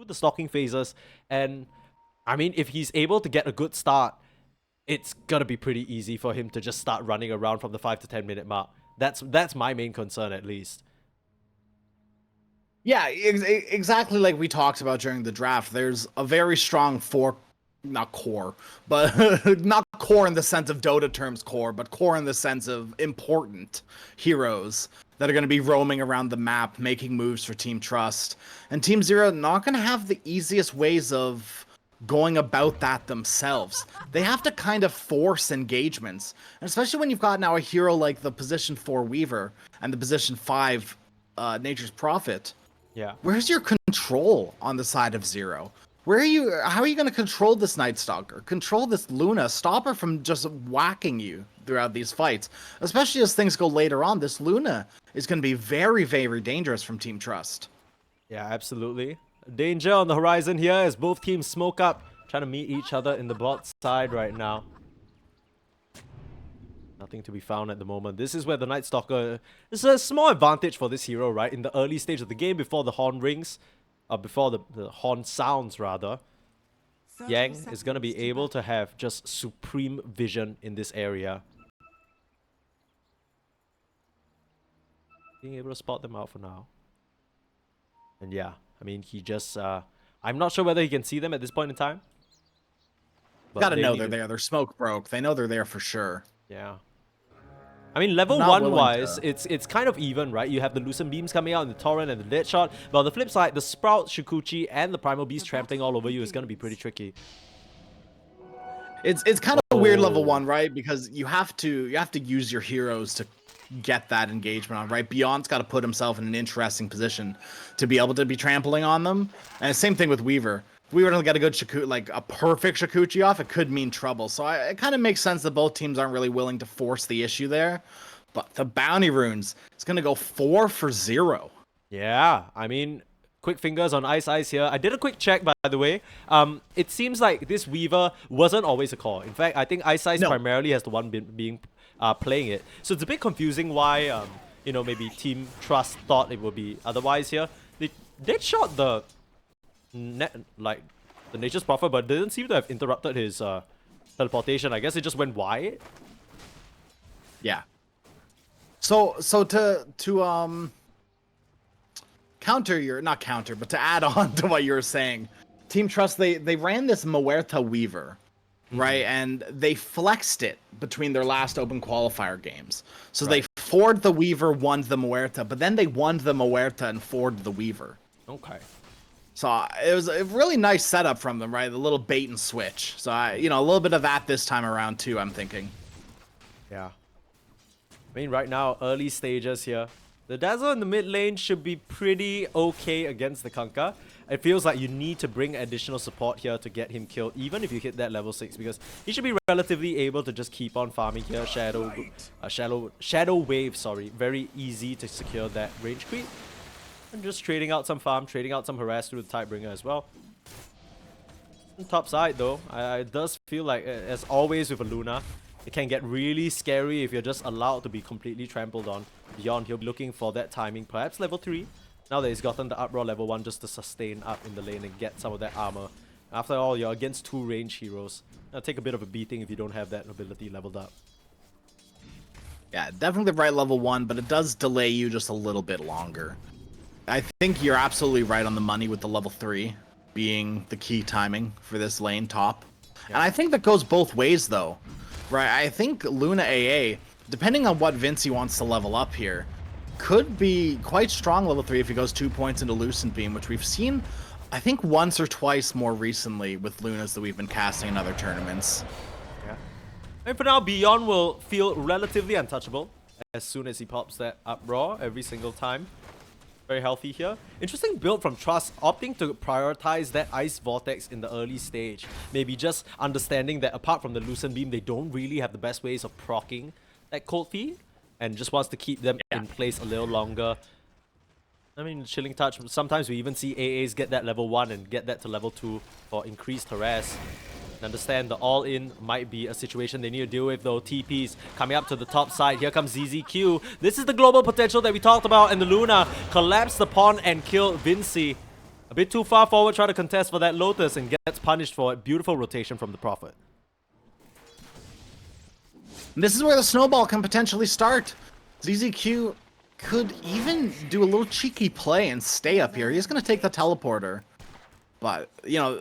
with the stalking phases. And I mean, if he's able to get a good start, it's gonna be pretty easy for him to just start running around from the 5 to 10 minute mark. That's my main concern, at least. Yeah, exactly like we talked about during the draft. There's a very strong not core, but not core in the sense of Dota terms core, but core in the sense of important heroes that are going to be roaming around the map, making moves for Team Trust. And Team Zero not going to have the easiest ways of going about that themselves. They have to kind of force engagements. And especially when you've got now a hero like the position 4 Weaver and the position 5 Nature's Prophet. Yeah. Where's your control on the side of Zero? How are you going to control this Night Stalker? Control this Luna? Stop her from just whacking you throughout these fights. Especially as things go later on, this Luna is going to be very, very dangerous from Team Trust. Yeah, absolutely. Danger on the horizon here as both teams smoke up, trying to meet each other in the bot side right now. Nothing to be found at the moment. This is where the Night Stalker is a small advantage for this hero, right? In the early stage of the game, before the horn rings, before the horn sounds, rather. Yang is going to be able to have just supreme vision in this area. Being able to spot them out for now. And yeah, I mean, he just... I'm not sure whether he can see them at this point in time. Gotta know they're there. Their smoke broke. They know they're there for sure. Yeah. I mean, level 1 wise, it's kind of even, right? You have the Lucent Beams coming out in the Torrent and the Deadshot. But on the flip side, the Sprout, Shukuchi, and the Primal Beast trampling all over you is going to be pretty tricky. It's kind of weird level 1, right? Because you have to use your heroes to get that engagement on, right? Beyond's got to put himself in an interesting position to be able to be trampling on them. And same thing with Weaver. If we were to get a good Shukuchi, like a perfect Shukuchi off, it could mean trouble. So it kind of makes sense that both teams aren't really willing to force the issue there. But the bounty runes, it's going to go 4 for 0. Yeah, I mean, quick fingers on Ice here. I did a quick check, by the way. It seems like this Weaver wasn't always a core. In fact, I think Ice primarily has the one being playing it. So it's a bit confusing why, you know, maybe Team Trust thought it would be otherwise here. They did shot the Nature's Prophet, but didn't seem to have interrupted his teleportation. I guess it just went wide. Yeah. So to counter your, not counter, but to add on to what you were saying, Team Trust, they ran this Muerta Weaver, right? And they flexed it between their last open qualifier games. So they forward the Weaver, won the Muerta, but then they won the Muerta and forward the Weaver. Okay. So it was a really nice setup from them, right? The little bait and switch. So you know, a little bit of that this time around too, I'm thinking. Yeah. I mean, right now, early stages here. The Dazzle in the mid lane should be pretty okay against the Kunkka. It feels like you need to bring additional support here to get him killed, even if you hit that level 6, because he should be relatively able to just keep on farming here. Shadow Wave, sorry. Very easy to secure that range creep. And just trading out some farm, trading out some harass through the Tidebringer as well. On top side though, it does feel like, as always with a Luna, it can get really scary if you're just allowed to be completely trampled on. Beyond, he'll be looking for that timing, perhaps level 3. Now that he's gotten the uproar level 1 just to sustain up in the lane and get some of that armor. After all, you're against 2 range heroes. It'll take a bit of a beating if you don't have that ability leveled up. Yeah, definitely the right level 1, but it does delay you just a little bit longer. I think you're absolutely right on the money with the level 3 being the key timing for this lane top. Yeah. And I think that goes both ways though. Right, I think Luna AA, depending on what Vinci wants to level up here, could be quite strong level 3 if he goes 2 points into Lucent Beam, which we've seen, I think, once or twice more recently with Lunas that we've been casting in other tournaments. Yeah. And for now, Beyond will feel relatively untouchable as soon as he pops that uproar every single time. Very healthy here. Interesting build from Trust, opting to prioritize that Ice Vortex in the early stage. Maybe just understanding that apart from the Lucent Beam, they don't really have the best ways of proccing that Cold Feet, and just wants to keep them in place a little longer. I mean, Chilling Touch, sometimes we even see AAs get that level 1 and get that to level 2 for increased harass. And understand the all-in might be a situation they need to deal with though. TP's coming up to the top side. Here comes ZZQ. This is the global potential that we talked about, and the Luna collapsed the pawn and killed Vinci. A bit too far forward, try to contest for that Lotus and gets punished for it. Beautiful rotation from the Prophet. This is where the snowball can potentially start. ZZQ could even do a little cheeky play and stay up here. He's going to take the teleporter. But, you know,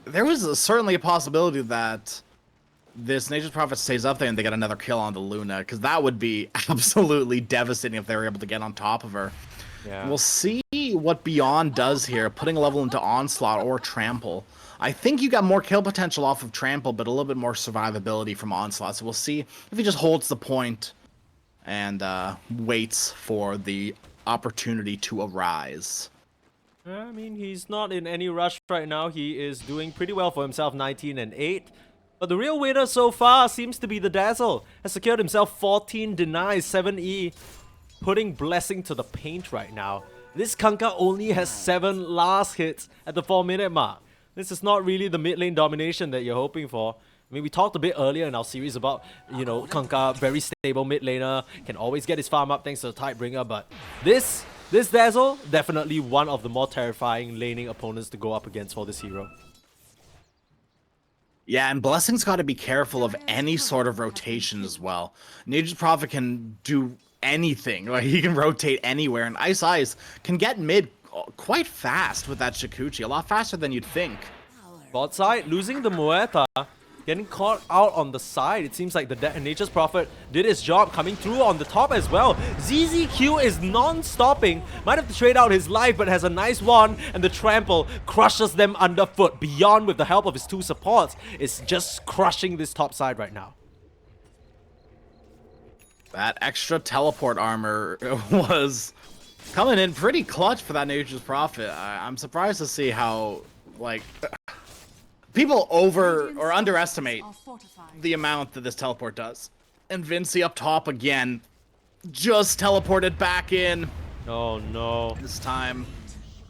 there was certainly a possibility that this Nature's Prophet stays up there and they get another kill on the Luna, because that would be absolutely devastating if they were able to get on top of her. Yeah. We'll see what Beyond does here, putting a level into Onslaught or Trample. I think you got more kill potential off of Trample, but a little bit more survivability from Onslaught. So we'll see if he just holds the point and waits for the opportunity to arise. I mean, he's not in any rush right now. He is doing pretty well for himself, 19 and 8. But the real winner so far seems to be the Dazzle. Has secured himself 14 denies, 7E, putting Blessing to the paint right now. This Kanka only has 7 last hits at the 4-minute mark. This is not really the mid lane domination that you're hoping for. I mean, we talked a bit earlier in our series about, you know, Kanka, very stable mid laner, can always get his farm up thanks to the Tidebringer, but this Dazzle, definitely one of the more terrifying laning opponents to go up against for this hero. Yeah, and Blessing's got to be careful of any sort of rotation as well. Nature's Prophet can do anything. Like, he can rotate anywhere, and Ice can get mid quite fast with that Shikuchi, a lot faster than you'd think. Bot side, losing the Muerta, getting caught out on the side. It seems like the Nature's Prophet did his job, coming through on the top as well. ZZQ is non-stopping. Might have to trade out his life, but has a nice one, and the Trample crushes them underfoot. Beyond, with the help of his 2 supports, is just crushing this top side right now. That extra teleport armor was coming in pretty clutch for that Nature's Prophet. I'm surprised to see how, like, people underestimate the amount that this teleport does. And Vinci up top again, just teleported back in. Oh no. This time,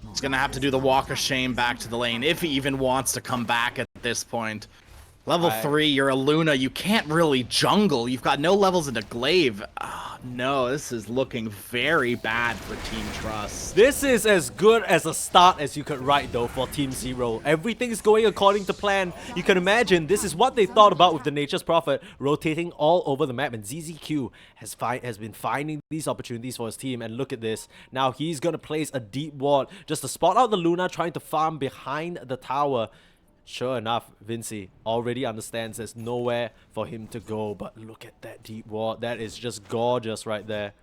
he's gonna have to do the walk of shame back to the lane, if he even wants to come back at this point. Level 3, you're a Luna, you can't really jungle. You've got no levels into Glaive. Oh, no, this is looking very bad for Team Trust. This is as good as a start as you could write, though, for Team Zero. Everything's going according to plan. You can imagine this is what they thought about with the Nature's Prophet rotating all over the map, and ZZQ has been finding these opportunities for his team, and look at this. Now he's going to place a deep ward just to spot out the Luna trying to farm behind the tower. Sure enough, Vinci already understands there's nowhere for him to go, but look at that deep ward. That is just gorgeous right there.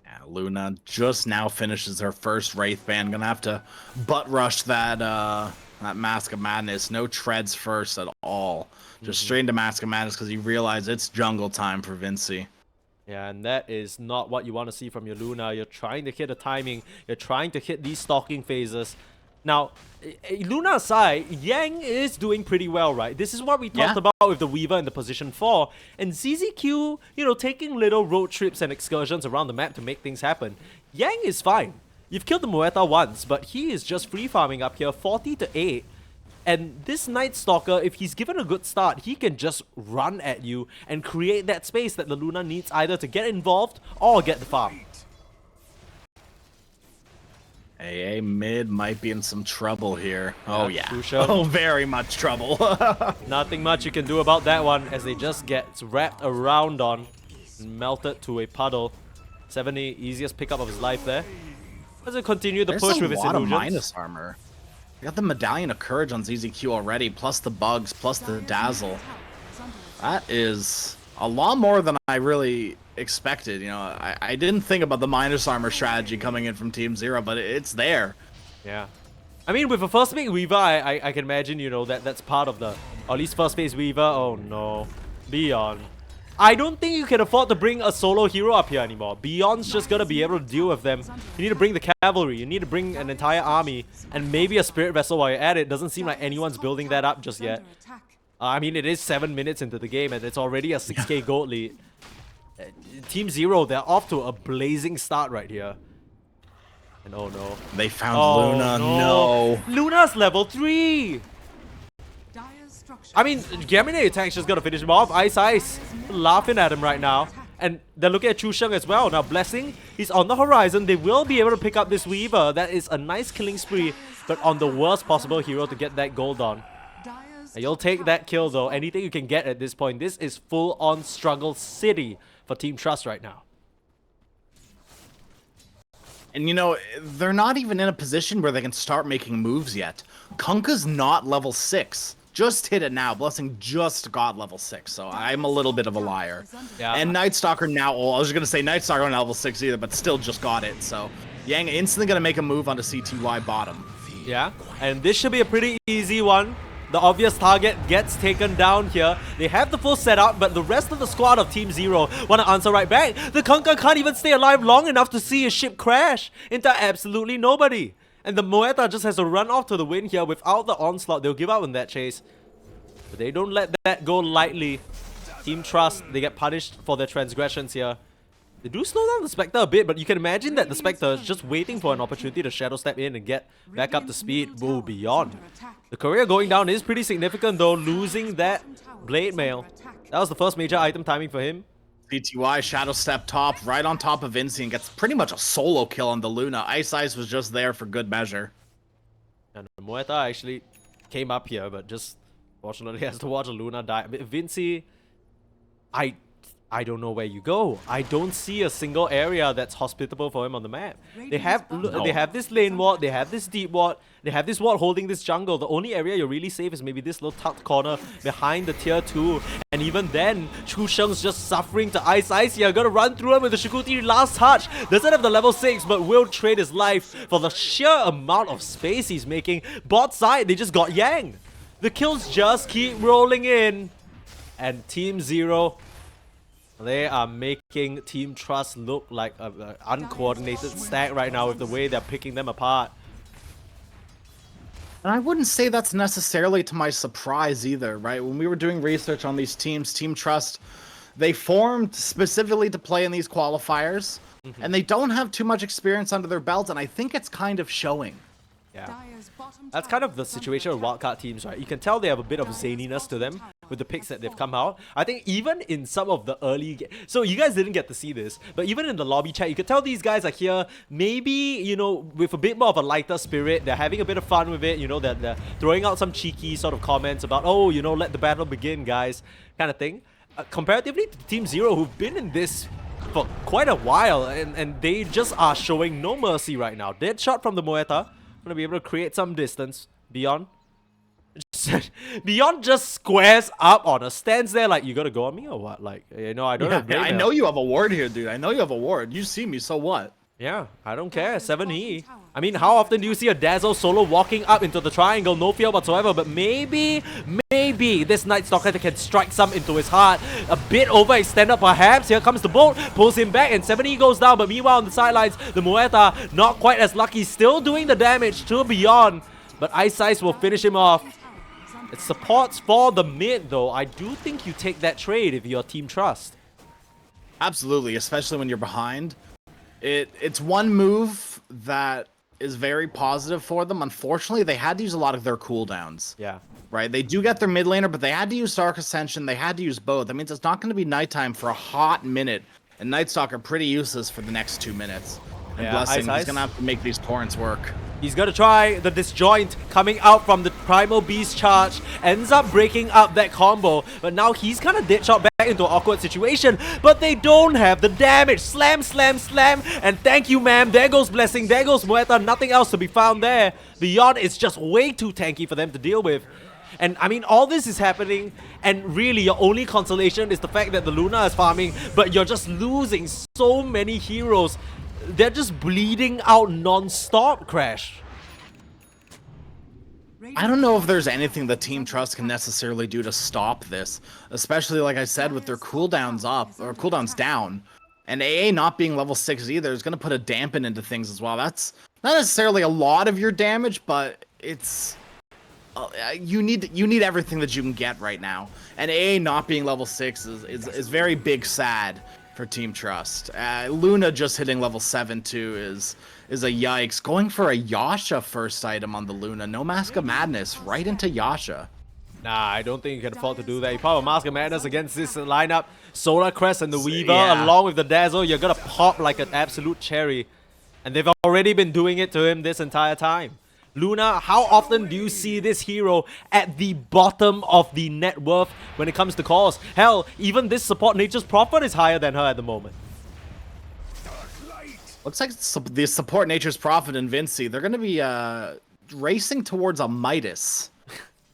Yeah, Luna just now finishes her first Wraith Band. Gonna have to butt rush that Mask of Madness. No treads first at all. Just straight into Mask of Madness because you realize it's jungle time for Vinci. Yeah, and that is not what you want to see from your Luna. You're trying to hit the timing. You're trying to hit these stalking phases. Now, Luna aside, Yang is doing pretty well, right? This is what we talked about with the Weaver in the position 4. And ZZQ, you know, taking little road trips and excursions around the map to make things happen. Yang is fine. You've killed the Muerta once, but he is just free farming up here, 40 to 8. And this Night Stalker, if he's given a good start, he can just run at you and create that space that the Luna needs either to get involved or get the farm. AA mid might be in some trouble here. Oh yeah. Crucial. Oh, very much trouble. Nothing much you can do about that one as they just get wrapped around on and melted to a puddle. 70, easiest pickup of his life there. Does it continue the push with his illusions? There's a lot of minus armor. We got the Medallion of Courage on ZZQ already, plus the bugs, plus the Dazzle. That is a lot more than I really expected. You know, I didn't think about the minus armor strategy coming in from Team Zero, but it's there. Yeah. I mean, with a first pick Weaver, I can imagine, you know, that's part of the, or at least first phase Weaver. Oh no. Beyond. I don't think you can afford to bring a solo hero up here anymore. Beyond's just gonna be able to deal with them. You need to bring the cavalry, you need to bring an entire army, and maybe a spirit vessel while you're at it. Doesn't seem like anyone's building that up just yet. I mean, it is 7 minutes into the game, and it's already a 6k gold lead. Team Zero, they're off to a blazing start right here. And oh no. They found Luna. No. Luna's level 3! I mean, Gemini Attack's just gonna finish him off. Ice laughing at him right now. And they're looking at Chu Sheng as well. Now, Blessing, he's on the horizon. They will be able to pick up this Weaver. That is a nice killing spree, but on the worst possible hero to get that gold on. And you'll take that kill, though. Anything you can get at this point. This is full-on struggle city for Team Trust right now. And you know, they're not even in a position where they can start making moves yet. Kunkka's not level 6. Just hit it now. Blessing just got level 6, so I'm a little bit of a liar. Yeah. And Night Stalker now, well, I was just going to say Night Stalker not level 6 either, but still just got it, so Yang instantly going to make a move onto CTY bottom. Yeah, and this should be a pretty easy one. The obvious target gets taken down here. They have the full setup, but the rest of the squad of Team Zero want to answer right back. The Kunkka can't even stay alive long enough to see his ship crash into absolutely nobody. And the Moeta just has to run off to the win here. Without the onslaught, they'll give up in that chase. But they don't let that go lightly. Team Trust, they get punished for their transgressions here. They do slow down the Spectre a bit, but you can imagine that the Spectre is just waiting for an opportunity to shadow step in and get back up to speed. Whoa, beyond. The courier going down is pretty significant though, losing that Blade Mail. That was the first major item timing for him. CTY shadow step top, right on top of Vinci, and gets pretty much a solo kill on the Luna. Ice was just there for good measure. And Moeta actually came up here, but just fortunately has to watch a Luna die. Vinci, I don't know where you go. I don't see a single area that's hospitable for him on the map. They have this lane ward, they have this deep ward, they have this ward holding this jungle. The only area you're really safe is maybe this little tucked corner behind the tier 2. And even then, Chu Sheng's just suffering to Ice here. Gonna run through him with the Shukuti last touch. Doesn't have the level 6, but will trade his life for the sheer amount of space he's making. Bot side, they just got Yang. The kills just keep rolling in. And Team Zero, they are making Team Trust look like an uncoordinated stack right now with the way they're picking them apart. And I wouldn't say that's necessarily to my surprise either, right? When we were doing research on these teams, Team Trust, they formed specifically to play in these qualifiers, and they don't have too much experience under their belt, and I think it's kind of showing. Yeah. That's kind of the situation with wildcard teams, right? You can tell they have a bit of zaniness to them with the picks that they've come out. I think even in some of the early... So you guys didn't get to see this, but even in the lobby chat, you could tell these guys are here maybe, you know, with a bit more of a lighter spirit. They're having a bit of fun with it, you know, they're throwing out some cheeky sort of comments about, oh, you know, let the battle begin, guys, kind of thing. Comparatively to Team Zero, who've been in this for quite a while, and they just are showing no mercy right now. Dead shot from the Moeta. Gonna be able to create some distance. Beyond just squares up on us, stands there like, you gotta go on me or what? Like, you know, I don't have I know you have a ward here, dude. I know you have a ward. You see me, so what? Yeah, I don't care. 7E. I mean, how often do you see a Dazzle solo walking up into the triangle? No fear whatsoever, but maybe this Night Stalker can strike some into his heart. A bit overextended perhaps. Here comes the bolt, pulls him back, and 7E goes down. But meanwhile on the sidelines, the Moeta not quite as lucky, still doing the damage to Beyond. But Ice will finish him off. It supports for the mid though. I do think you take that trade if you're Team Trust. Absolutely, especially when you're behind. It's one move that is very positive for them. Unfortunately, they had to use a lot of their cooldowns. Yeah. Right? They do get their mid laner, but they had to use Dark Ascension. They had to use both. That means it's not going to be nighttime for a hot minute. And Night Stalker pretty useless for the next 2 minutes. And Yeah, Blessing, Ice. he's going to have to make these torrents work. He's gonna try the disjoint coming out from the Primal Beast charge. Ends up breaking up that combo. But now he's kind of dead shot back into an awkward situation. But they don't have the damage. Slam, slam, slam. And thank you, ma'am. There goes Blessing. There goes Moeta. Nothing else to be found there. Beyond is just way too tanky for them to deal with. And I mean, all this is happening, and really your only consolation is the fact that the Luna is farming, but you're just losing so many heroes. They're just bleeding out non-stop, Crash. I don't know if there's anything the Team Trust can necessarily do to stop this, especially like I said with their cooldowns up or cooldowns down, and AA not being level 6 either is going to put a dampen into things as well. That's not necessarily a lot of your damage, but it's you need everything that you can get right now, and AA not being level 6 is very big sad for Team Trust. Luna just hitting level 7 too is a yikes. Going for a Yasha first item on the Luna. No Mask of Madness, right into Yasha. Nah, I don't think you can afford to do that. You pop a Mask of Madness against this lineup. Solar Crest and the Weaver along with the Dazzle. You're gonna pop like an absolute cherry. And they've already been doing it to him this entire time. Luna, how often do you see this hero at the bottom of the net worth when it comes to calls? Hell, even this support Nature's Prophet is higher than her at the moment. Looks like the support Nature's Prophet and Vinci, they're going to be racing towards a Midas.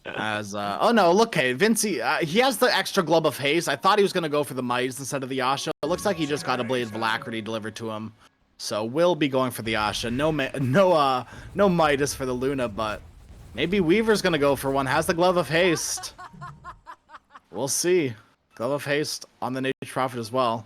As oh no, look, hey, Vinci, he has the extra Glove of Haste. I thought he was going to go for the Midas instead of the Asha. It looks like he just got a Blaze of Alacrity delivered to him. So we'll be going for the Asha. No Midas for the Luna, but maybe Weaver's gonna go for one. Has the Glove of Haste. We'll see. Glove of Haste on the Nature's Prophet as well.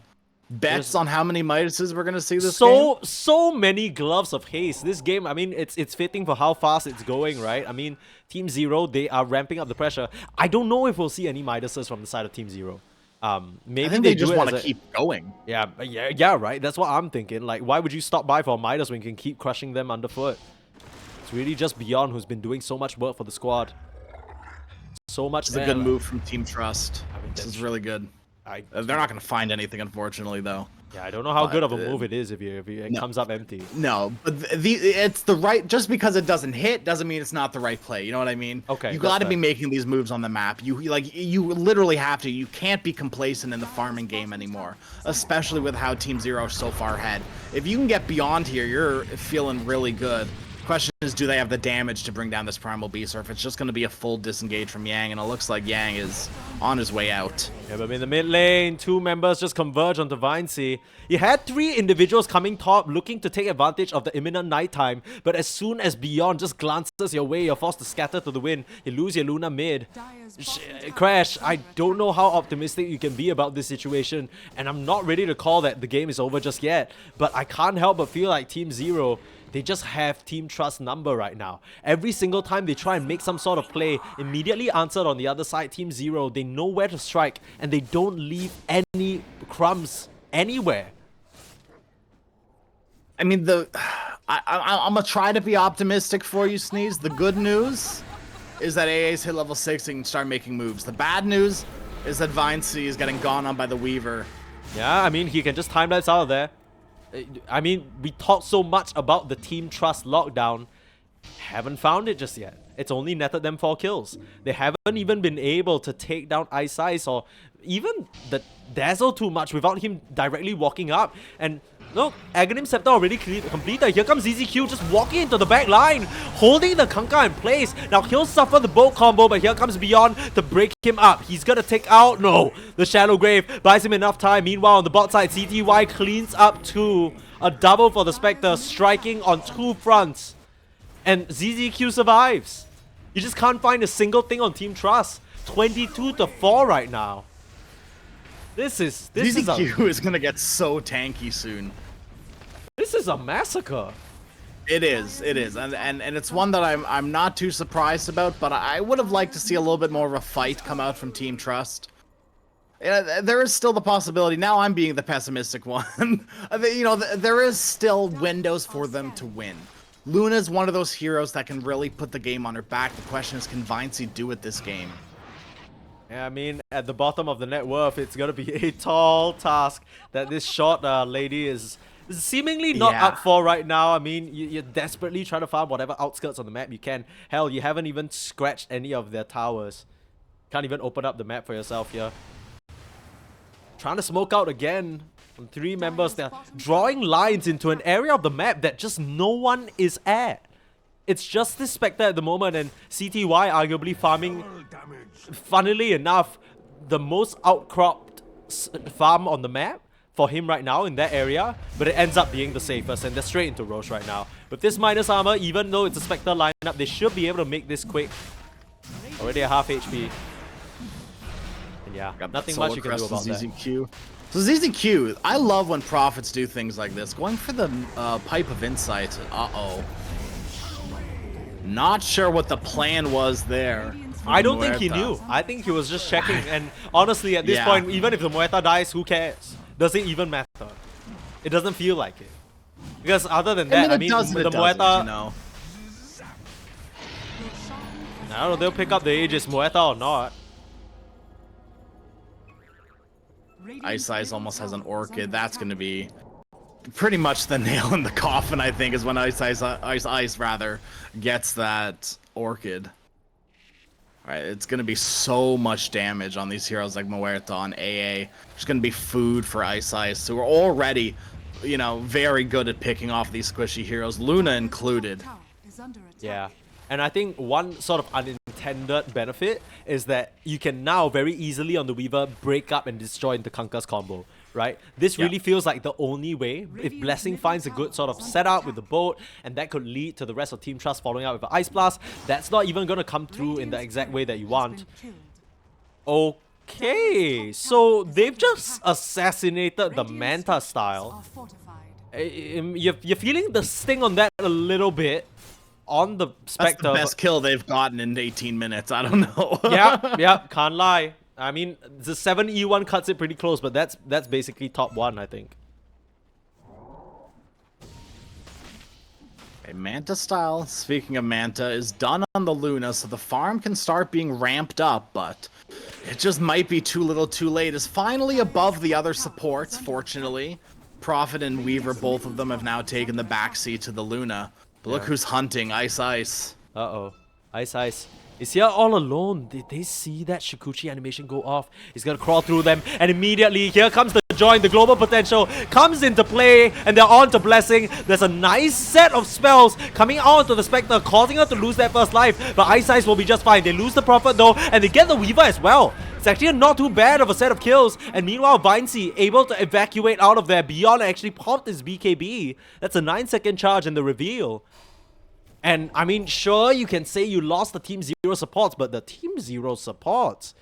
Bets on how many Midases we're gonna see this game? So many Gloves of Haste. This game, I mean, it's fitting for how fast it's going, right? I mean, Team Zero, they are ramping up the pressure. I don't know if we'll see any Midases from the side of Team Zero. Maybe I think they just want to keep going. Yeah, right. That's what I'm thinking. Like, why would you stop by for a Midas when you can keep crushing them underfoot? It's really just Beyond who's been doing so much work for the squad. So much. It's a good move from Team Trust. I mean, this is really good. They're not going to find anything, unfortunately, though. Yeah, I don't know how good of a move it is if it comes up empty. No, but it's the right. Just because it doesn't hit doesn't mean it's not the right play. You know what I mean? Okay. You got to be making these moves on the map. You literally have to. You can't be complacent in the farming game anymore, especially with how Team Zero is so far ahead. If you can get beyond here, you're feeling really good. Question is, do they have the damage to bring down this Primal Beast, or if it's just going to be a full disengage from Yang, and it looks like Yang is on his way out. Yeah, but in the mid lane, two members just converge onto Vinci. You had three individuals coming top, looking to take advantage of the imminent nighttime, but as soon as Beyond just glances your way, you're forced to scatter to the wind. You lose your Luna mid. Crash, I don't know how optimistic you can be about this situation, and I'm not ready to call that the game is over just yet, but I can't help but feel like Team Zero, they just have Team Trust number right now. Every single time they try and make some sort of play, immediately answered on the other side, Team Zero, they know where to strike and they don't leave any crumbs anywhere. I mean, I'm gonna try to be optimistic for you, Sneeze. The good news is that AA's hit level 6 and can start making moves. The bad news is that Vinci is getting gone on by the Weaver. Yeah, I mean, he can just time that out of there. I mean, we talked so much about the Team Trust lockdown. Haven't found it just yet. It's only netted them 4 kills. They haven't even been able to take down Ice Ice or even the Dazzle too much without him directly walking up. And look, Aghanim Scepter already completed. Here comes ZZQ just walking into the back line, holding the Kanka in place. Now he'll suffer the bolt combo, but here comes Beyond to break him up. He's gonna take out, no, the Shadow Grave buys him enough time. Meanwhile, on the bot side, CTY cleans up 2. A double for the Spectre, striking on 2 fronts. And ZZQ survives. You just can't find a single thing on Team Trust. 22-4 right now. ZZQ is gonna get so tanky soon. This is a massacre. It is, and it's one that I'm not too surprised about, but I would have liked to see a little bit more of a fight come out from Team Trust. Yeah, there is still the possibility. Now I'm being the pessimistic one. You know, there is still windows for them to win. Luna's one of those heroes that can really put the game on her back. The question is, can Vinci do it this game? Yeah, I mean, at the bottom of the net worth, it's gonna be a tall task that this short lady is seemingly not up for right now. I mean, you're desperately trying to farm whatever outskirts on the map you can. Hell, you haven't even scratched any of their towers. Can't even open up the map for yourself here. Trying to smoke out again from 3 members. They're drawing lines into an area of the map that just no one is at. It's just this Spectre at the moment, and CTY arguably farming, funnily enough, the most outcropped farm on the map for him right now in that area, but it ends up being the safest, and they're straight into Roche right now. With this minus armor, even though it's a Spectre lineup, they should be able to make this quick. Already at half HP. And yeah, nothing much you can do about ZZQ. So ZZQ, I love when Prophets do things like this. Going for the Pipe of Insight. Uh-oh. Not sure what the plan was there. I don't think he knew. I think he was just checking. And honestly, at this point, even if the Muerta dies, who cares? Does it even matter? It doesn't feel like it. Because other than that, I mean, the Muerta... You know. I don't know, they'll pick up the Aegis Muerta or not. Ice almost has an Orchid. That's going to be pretty much the nail in the coffin, I think, is when Ice rather gets that Orchid. Alright, it's going to be so much damage on these heroes like Muerta on AA. It's going to be food for Ice, who are already, you know, very good at picking off these squishy heroes, Luna included. Yeah. And I think one sort of unintended benefit is that you can now very easily on the Weaver break up and destroy into Kanka's combo, right? This really feels like the only way. If Blessing finds a good sort of setup with the boat, and that could lead to the rest of Team Trust following out with an Ice Blast, that's not even going to come through in the exact way that you want. Okay, so they've just assassinated the Manta style. You're feeling the sting on that a little bit. On the Spectre. That's the best kill they've gotten in 18 minutes. I don't know. yeah, can't lie. I mean, the 7E1 cuts it pretty close, but that's basically top 1, I think. Okay, Manta style, speaking of Manta, is done on the Luna, so the farm can start being ramped up, but it just might be too little too late. It's finally above the other supports, fortunately. Prophet and Weaver, both of them have now taken the backseat to the Luna. But look who's hunting, Ice. Uh-oh. Ice. Is here all alone. Did they see that Shikuchi animation go off? He's gonna crawl through them, and immediately here comes the join. The global potential comes into play, and they're on to Blessing. There's a nice set of spells coming out to the Spectre, causing her to lose that first life. But Ice will be just fine. They lose the Prophet though, and they get the Weaver as well. It's actually not too bad of a set of kills. And meanwhile, Vinci able to evacuate out of there. Beyond actually popped his BKB. That's a 9-second charge in the reveal. And I mean, sure, you can say you lost the Team Zero supports, but the Team Zero supports,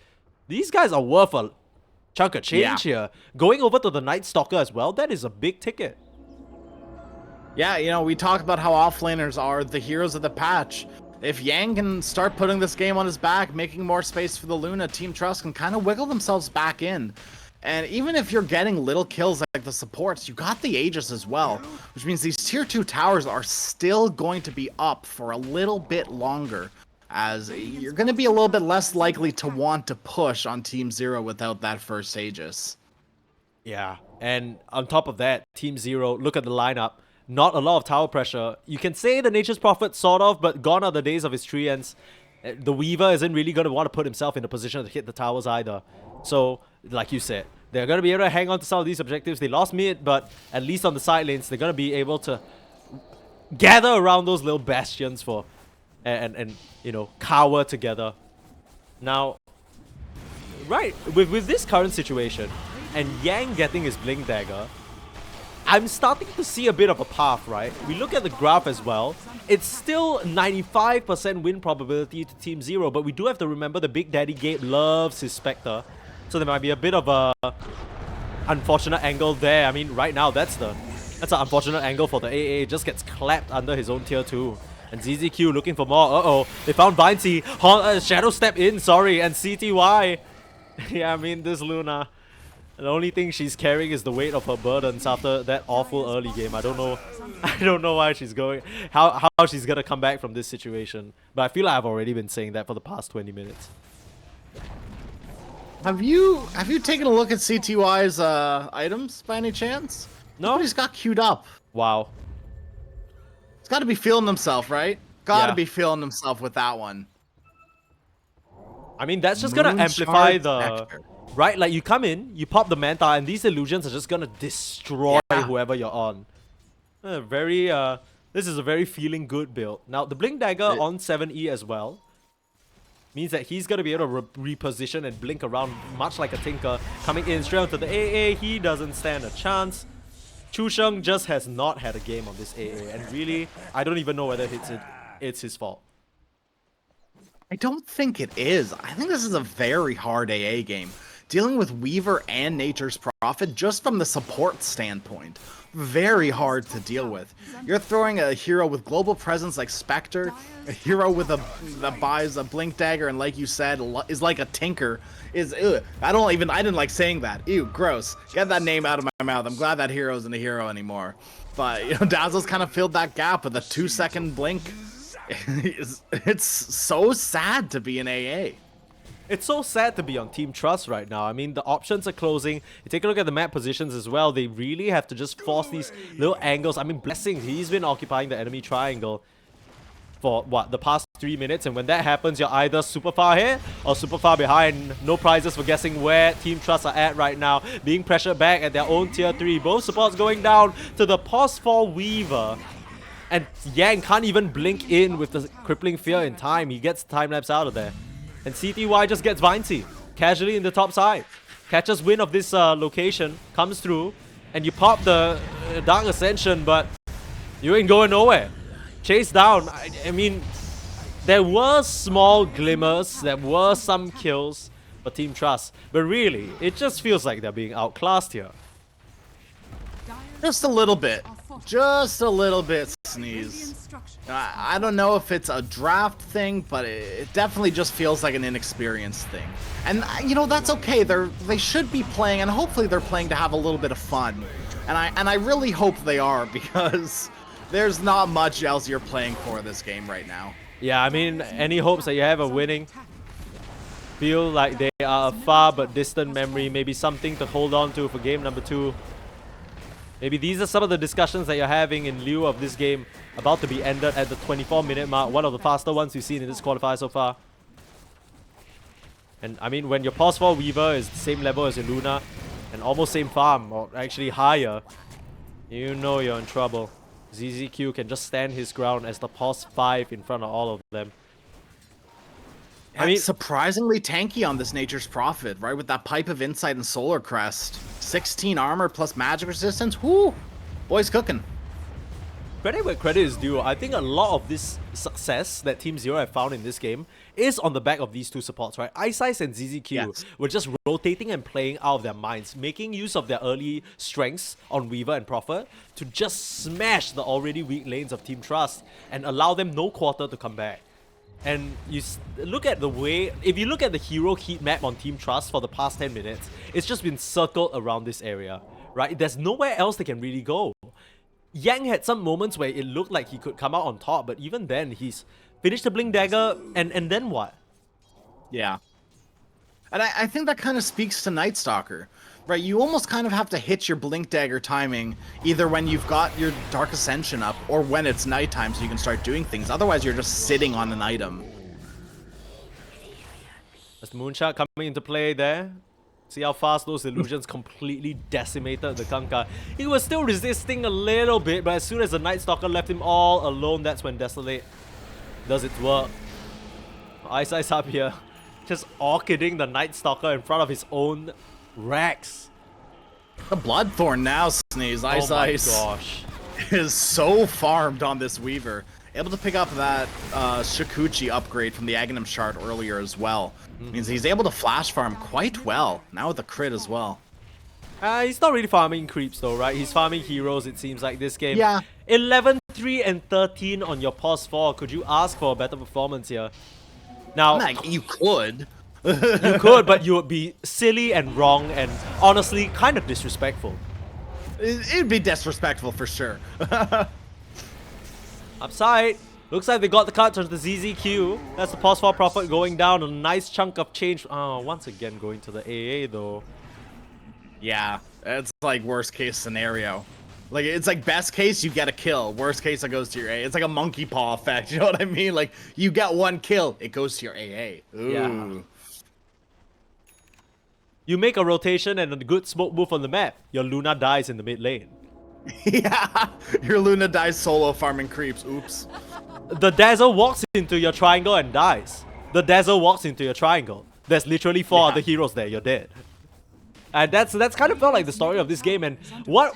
these guys are worth a chunk of change here. Going over to the Night Stalker as well, that is a big ticket. Yeah, you know, we talk about how offlaners are the heroes of the patch. If Yang can start putting this game on his back, making more space for the Luna, Team Trust can kind of wiggle themselves back in. And even if you're getting little kills like the supports, you got the Aegis as well, which means these tier 2 towers are still going to be up for a little bit longer, as you're going to be a little bit less likely to want to push on Team Zero without that first Aegis. Yeah, and on top of that, Team Zero, look at the lineup. Not a lot of tower pressure. You can say the Nature's Prophet sort of, but gone are the days of his treants. The Weaver isn't really going to want to put himself in a position to hit the towers either. So, like you said, they're going to be able to hang on to some of these objectives. They lost mid, but at least on the side lanes, they're going to be able to gather around those little bastions for and you know, cower together. Now, right, with this current situation, and Yang getting his Blink Dagger, I'm starting to see a bit of a path, right? We look at the graph as well. It's still 95% win probability to Team Zero, but we do have to remember the Big Daddy Gabe loves his Spectre. So there might be a bit of a unfortunate angle there. I mean, right now, that's an unfortunate angle for the AA. Just gets clapped under his own tier 2. And ZZQ looking for more. Uh-oh. They found Vinci. Shadow step in, sorry. And CTY. Yeah, I mean, this Luna, the only thing she's carrying is the weight of her burdens after that awful early game. I don't know why she's going, how she's gonna come back from this situation. But I feel like I've already been saying that for the past 20 minutes. Have you taken a look at CTY's items by any chance? No. Nobody's got queued up. Wow. He's got to be feeling himself, right? Got to be feeling himself with that one. I mean, that's just gonna amplify the... Right, like you come in, you pop the Manta, and these illusions are just gonna destroy whoever you're on. This is a very feeling good build. Now, the Blink Dagger on 7E as well means that he's gonna be able to reposition and blink around much like a Tinker. Coming in straight onto the AA, he doesn't stand a chance. Chu Sheng just has not had a game on this AA, and really, I don't even know whether it's his fault. I don't think it is. I think this is a very hard AA game. Dealing with Weaver and Nature's Prophet, just from the support standpoint, very hard to deal with. You're throwing a hero with global presence like Spectre, a hero with that buys a Blink Dagger, and like you said, is like a Tinker. I didn't like saying that. Ew, gross. Get that name out of my mouth. I'm glad that hero isn't a hero anymore. But you know, Dazzle's kind of filled that gap with a 2-second blink. It's so sad to be an AA. It's so sad to be on Team Trust right now. I mean, the options are closing. You take a look at the map positions as well. They really have to just force these little angles. I mean, Blessing, he's been occupying the enemy triangle for, what, the past 3 minutes. And when that happens, you're either super far ahead or super far behind. No prizes for guessing where Team Trust are at right now. Being pressured back at their own tier 3. Both supports going down to the pause for Weaver. And Yang can't even blink in with the crippling fear in time. He gets time-lapse out of there. And CTY just gets Vinci casually in the top side. Catches wind of this location, comes through, and you pop the Dark Ascension, but you ain't going nowhere. Chase down. I mean, there were small glimmers, there were some kills for Team Trust, but really, it just feels like they're being outclassed here. Just a little bit. Just a little bit, Sneeze. I don't know if it's a draft thing, but it definitely just feels like an inexperienced thing. And, you know, that's okay. They should be playing, and hopefully they're playing to have a little bit of fun. And I really hope they are, because there's not much else you're playing for this game right now. Yeah, I mean, any hopes that you have of winning feel like they are a far but distant memory. Maybe something to hold on to for game number 2. Maybe these are some of the discussions that you're having in lieu of this game about to be ended at the 24-minute mark. One of the faster ones we've seen in this qualifier so far. And I mean, when your pause for Weaver is the same level as your Luna and almost same farm, or actually higher, you know you're in trouble. ZZQ can just stand his ground as the pause 5 in front of all of them. I mean, surprisingly tanky on this Nature's Prophet, right? With that Pipe of Insight and Solar Crest. 16 armor plus magic resistance. Whoo! Boy's cooking. Credit where credit is due. I think a lot of this success that Team Zero have found in this game is on the back of these two supports, right? Ice Ice and ZZQ were just rotating and playing out of their minds, making use of their early strengths on Weaver and Prophet to just smash the already weak lanes of Team Trust and allow them no quarter to come back. And you look at the way, if you look at the hero heat map on Team Trust for the past 10 minutes, it's just been circled around this area, right? There's nowhere else they can really go. Yang had some moments where it looked like he could come out on top, but even then, he's finished the Blink Dagger, and then what? Yeah. And I think that kind of speaks to Night Stalker, right? You almost kind of have to hit your Blink Dagger timing either when you've got your Dark Ascension up or when it's nighttime so you can start doing things. Otherwise, you're just sitting on an item. As the Moonshot coming into play there. See how fast those illusions completely decimated the Kanka. He was still resisting a little bit, but as soon as the Night Stalker left him all alone, that's when Desolate does its work. Ice Ice up here, just orchiding the Night Stalker in front of his own racks. The Bloodthorn now, Sneeze. Ice Ice gosh. is so farmed on this Weaver. Able to pick up that Shikuchi upgrade from the Aghanim shard earlier as well. Means he's able to flash farm quite well. Now with the crit as well. He's not really farming creeps though, right? He's farming heroes, it seems like, this game. Yeah. 11, 3, and 13 on your pause 4. Could you ask for a better performance here? Now, You could. you could, but you would be silly and wrong and honestly kind of disrespectful. It'd be disrespectful for sure. Upside. Looks like they got the cut to the ZZQ. That's the pause for Prophet going down. A nice chunk of change. Oh, once again going to the AA though. Yeah, it's like worst case scenario. Like, it's like best case, you get a kill. Worst case, it goes to your AA. It's like a monkey paw effect, you know what I mean? Like, you get one kill, it goes to your AA. Ooh. Yeah. You make a rotation and a good smoke move on the map. Your Luna dies in the mid lane. Yeah, your Luna dies solo farming creeps. Oops. The Dazzle walks into your triangle and dies. The Dazzle walks into your triangle. There's literally 4 other heroes there. You're dead. And that's kind of felt like the story of this game. And what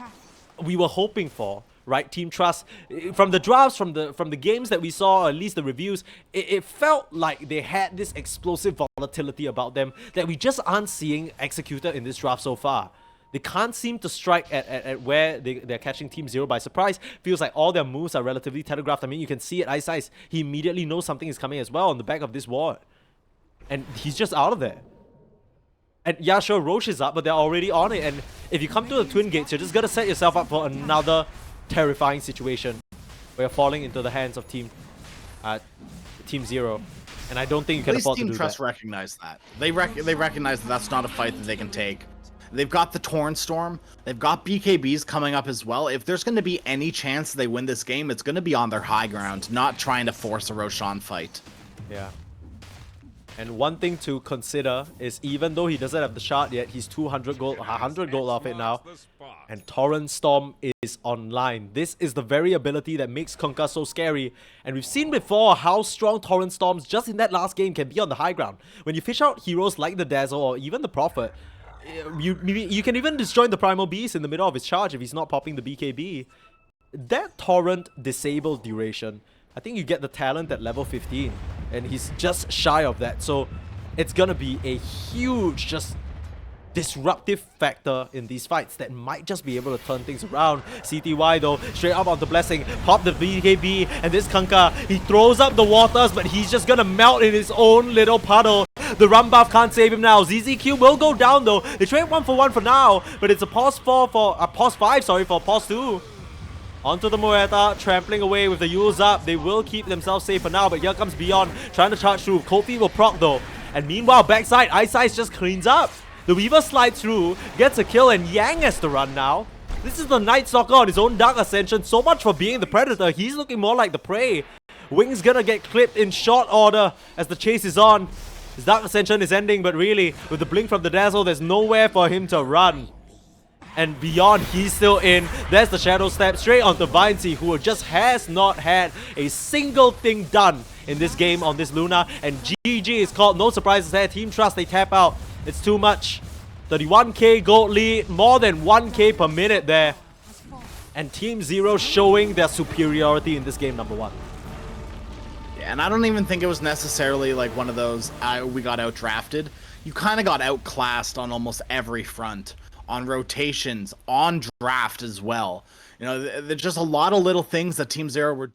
we were hoping for, right? Team Trust, from the drafts, from the games that we saw, at least the reviews, it felt like they had this explosive volatility about them that we just aren't seeing executed in this draft so far. They can't seem to strike at where they're catching Team Zero by surprise. Feels like all their moves are relatively telegraphed. I mean, you can see it, Ice Ice. He immediately knows something is coming as well on the back of this ward. And he's just out of there. And yeah, sure, Roche is up, but they're already on it. And if you come to the Twin Gates, you're just gonna set yourself up for another terrifying situation where you're falling into the hands of Team Team Zero. And I don't think you can At least afford to Team do Trust that. recognize that. They recognize that that's not a fight that they can take. They've got the Torn Storm. They've got BKBs coming up as well. If there's going to be any chance they win this game, it's going to be on their high ground, not trying to force a Roshan fight. Yeah. And one thing to consider is even though he doesn't have the shard yet, he's 200 gold, 100 gold off it now. And Torrent Storm is online. This is the very ability that makes Kunkka so scary. And we've seen before how strong Torrent Storms just in that last game can be on the high ground. When you fish out heroes like the Dazzle or even the Prophet, you can even destroy the Primal Beast in the middle of his charge if he's not popping the BKB. That Torrent disable duration, I think you get the talent at level 15, and he's just shy of that. So it's gonna be a huge, just disruptive factor in these fights that might just be able to turn things around. CTY though, straight up onto Blessing, pop the BKB, and this Kunkka, he throws up the waters, but he's just gonna melt in his own little puddle. The run buff can't save him now. ZZQ will go down though. They trade 1-for-1 for now, but it's a pause 5, sorry, for pause 2. Onto the Moeta, trampling away with the Yules up. They will keep themselves safe for now, but here comes Beyond, trying to charge through. Kofi will proc though. And meanwhile, backside, Ice Ice just cleans up. The Weaver slides through, gets a kill, and Yang has to run now. This is the Night Stalker on his own Dark Ascension. So much for being the Predator. He's looking more like the prey. Wing's gonna get clipped in short order as the chase is on. His Dark Ascension is ending, but really, with the blink from the Dazzle, there's nowhere for him to run. And Beyond, he's still in. There's the Shadow Step straight onto Vincey, who just has not had a single thing done in this game on this Luna. And GG is called. No surprises there. Team Trust, they tap out. It's too much. 31k gold lead, more than 1k per minute there. And Team Zero showing their superiority in this game, number 1. Yeah, and I don't even think it was necessarily like one of those, we got out-drafted. You kind of got outclassed on almost every front. On rotations, on draft as well. You know, there's just a lot of little things that Team Zero were doing.